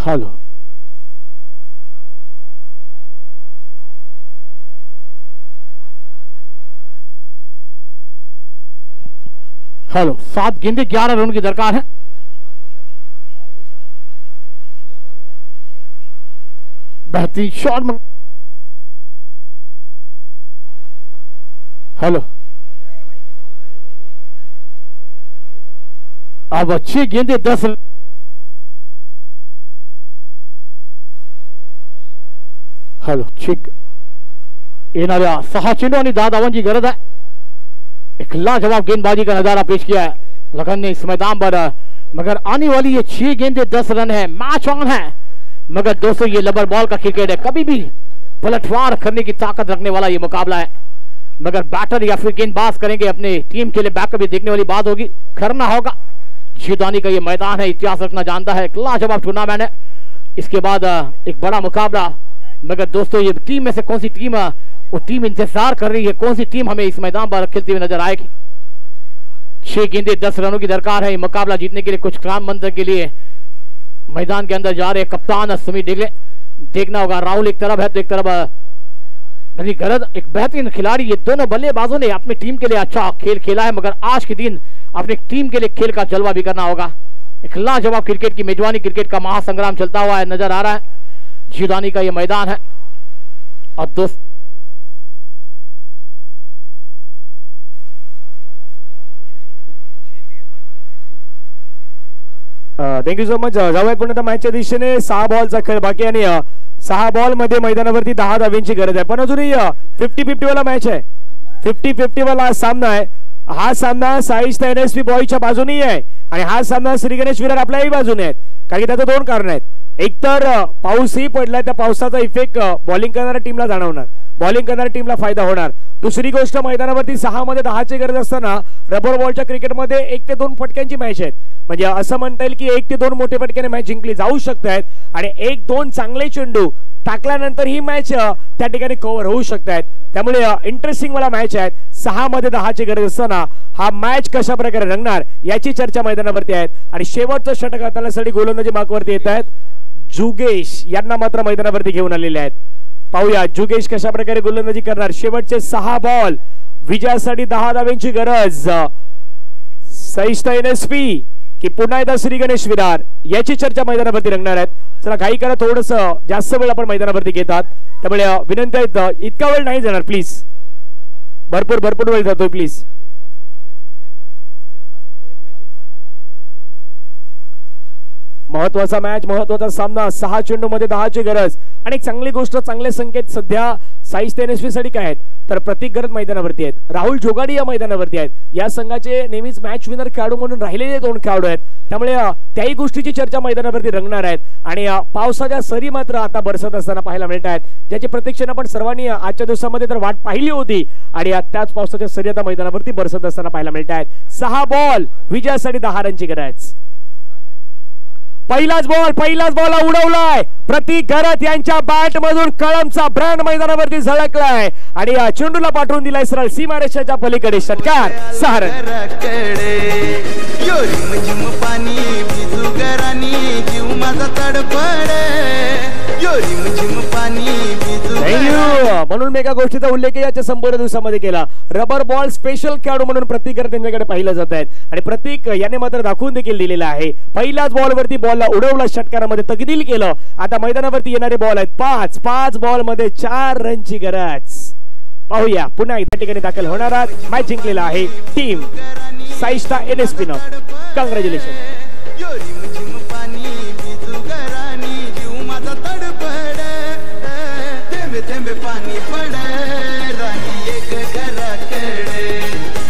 हेलो हेलो 7 गेंदे 11 रन की दरकार है। बेहतरीन शॉट। हेलो अब अच्छी गेंदे 10 रन। हेलो ठीक येणाऱ्या 6 चेंडू आणि 10 धावांची गरज आहे। एक लाजवाब गेंदबाजी का नजारा पेश किया है लखन ने इस मैदान पर, मगर आने वाली ये 6 गेंदे 10 रन है, मैच ऑन है। मगर दोस्तों ये लबर बॉल का क्रिकेट है, कभी भी पलटवार करने की ताकत रखने वाला ये मुकाबला है। मगर बैटर या फिर गेंदबाज करेंगे अपने टीम के लिए बैकअप, भी देखने वाली बात होगी, करना होगा। जीदानी का ये मैदान है, इतिहास रखना जानता है, एक लाजवाब टूर्नामेंट है। इसके बाद एक बड़ा मुकाबला। मगर दोस्तों ये टीम में से कौन सी टीम वो टीम इंतजार कर रही है, कौन सी टीम हमें इस मैदान पर खेलती हुई नजर आएगी। 6 गेंदे 10 रनों की दरकार है। ये मुकाबला जीतने के लिए कुछ काम मंत्र के लिए मैदान के अंदर जा रहे कप्तान सुमित डिगले। देखना होगा राहुल एक तरफ है तो एक तरफ गरज, एक बेहतरीन खिलाड़ी। ये दोनों बल्लेबाजों ने अपनी टीम के लिए अच्छा खेल खेला है, मगर आज के दिन अपनी टीम के लिए खेल का जलवा भी करना होगा। एक लाजवाब क्रिकेट की मेजबानी, क्रिकेट का महासंग्राम चलता हुआ है नजर आ रहा है। जीदानी का ये मैदान है। और दोस्त थँक्यू सो मच। जाऊयात पुन्हा मॅचच्या दिशेने। 6 बॉलचा खेळ बाकी आणि 6 बॉल मध्ये मैदानावरती 10 धावांची गरज आहे, पण अजूनही 50-50 वाला मॅच आहे। 50-50 वाला सामना आहे। हा सामना साईस्ता NSP बॉयच्या बाजूने आहे आणि हा सामना श्री गणेश विरार आपल्याही बाजूने आहेत, कारण की त्याचं 2 कारण आहेत। एक तर पाऊसही पडलाय, त्या पावसाचा इफेक्ट बॉलिंग करणाऱ्या टीमला जाणवणार, बॉलिंग करणाऱ्या टीमला फायदा होणार। दुसरी गोष्ट मैदानावरती 6 मध्ये 10 ची गरज असताना रबर बॉलच्या क्रिकेटमध्ये 1 ते 2 फटक्यांची मॅच आहे, म्हणजे असं म्हणता येईल की 1 ते 2 मोठे फटक्याने मॅच जिंकली जाऊ शकते आहेत आणि 1-2 चांगले चेंडू टाकल्यानंतर ही मॅच त्या ठिकाणी कव्हर होऊ शकतात। त्यामुळे इंटरेस्टिंग वाला मॅच आहे। 6 मध्ये 10 ची गरज असताना हा मॅच कशा प्रकारे रंगणार याची चर्चा मैदानावरती आहे आणि शेवटचं षटक हाताळण्यासाठी गोलंदाजी मार्कवरती येत आहेत जुगेश यांना मात्र मैदानावरती घेऊन आलेले आहेत। पाहूया जुगेश कशा प्रकारे गोलंदाजी करणार। शेवटचे 6 बॉल, विजयासाठी 10 धावांची गरज। साईस्ता NSP की पुन्हा एकदा श्री गणेश विरार याची चर्चा मैदानावरती रंगणार आहेत। चला घाई करा, थोडस जास्त वेळ आपण मैदानावरती घेतात, त्यामुळे विनंती आहे इतका वेळ नाही जाणार प्लीज, भरपूर वेळ जातोय प्लीज। महत्वाचा मॅच, महत्वाचा सामना। 6 चेंडू मध्ये 10 ची गरज आणि एक चांगली गोष्ट, चांगले संकेत सध्या साईस्ता NSP साठी काय आहेत तर प्रतीक गरज मैदानावरती आहेत, राहुल जोगाडी या मैदानावरती आहेत। या संघाचे नेहमीच मॅच विनर खेळाडू म्हणून राहिलेले 2 खेळाडू आहेत, त्यामुळे त्याही गोष्टीची चर्चा मैदानावरती रंगणार आहेत। आणि पावसाच्या सरी मात्र आता बरसत असताना पाहायला मिळत आहेत, ज्याची प्रतीक्षेने आपण सर्वांनी आजच्या दिवसामध्ये तर वाट पाहिली होती आणि त्याच पावसाच्या सरी आता मैदानावरती बरसत असताना पाहायला मिळत आहेत। 6 बॉल, विजयासाठी 10 रनची गरज। पहिलाच बॉल उडवलाय प्रतीक गरज यांच्या बॅट मधून, कळमचा ब्रँड मैदानावरती झळकलाय आणि या चेंडूला पाठवून दिलाय सरळ सीमारेषेच्या पलीकडे। षटकार 6 रन। पाणी भिजू गरानी जीव माझा तडफड, म्हणून मी एका गोष्टीचा उल्लेख याच्या संपूर्ण दिवसामध्ये केला। रबर बॉल स्पेशल खेळाडू म्हणून प्रतीक गरज यांच्याकडे पाहिलं जात आहे आणि प्रतीक याने मात्र दाखवून देखील दिलेला आहे। पहिल्याच बॉलवरती बॉलला उडवला, षटकारामध्ये तकदील केलं। आता मैदानावरती येणारे बॉल आहेत 5 बॉल मध्ये 4 रनची गरज। पाहूया पुन्हा एकदा ठिकाणी दाखल होणारा मॅच जिंकलेला आहे टीम साईस्ता NSP न। कॉंग्रॅच्युलेशन। पाणी पड राणी एक घराकडे,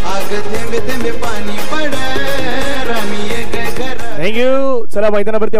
आग थेंबे थेंबे पाणी पड राणी एक घर। थँक्यू। चला मैदानावरती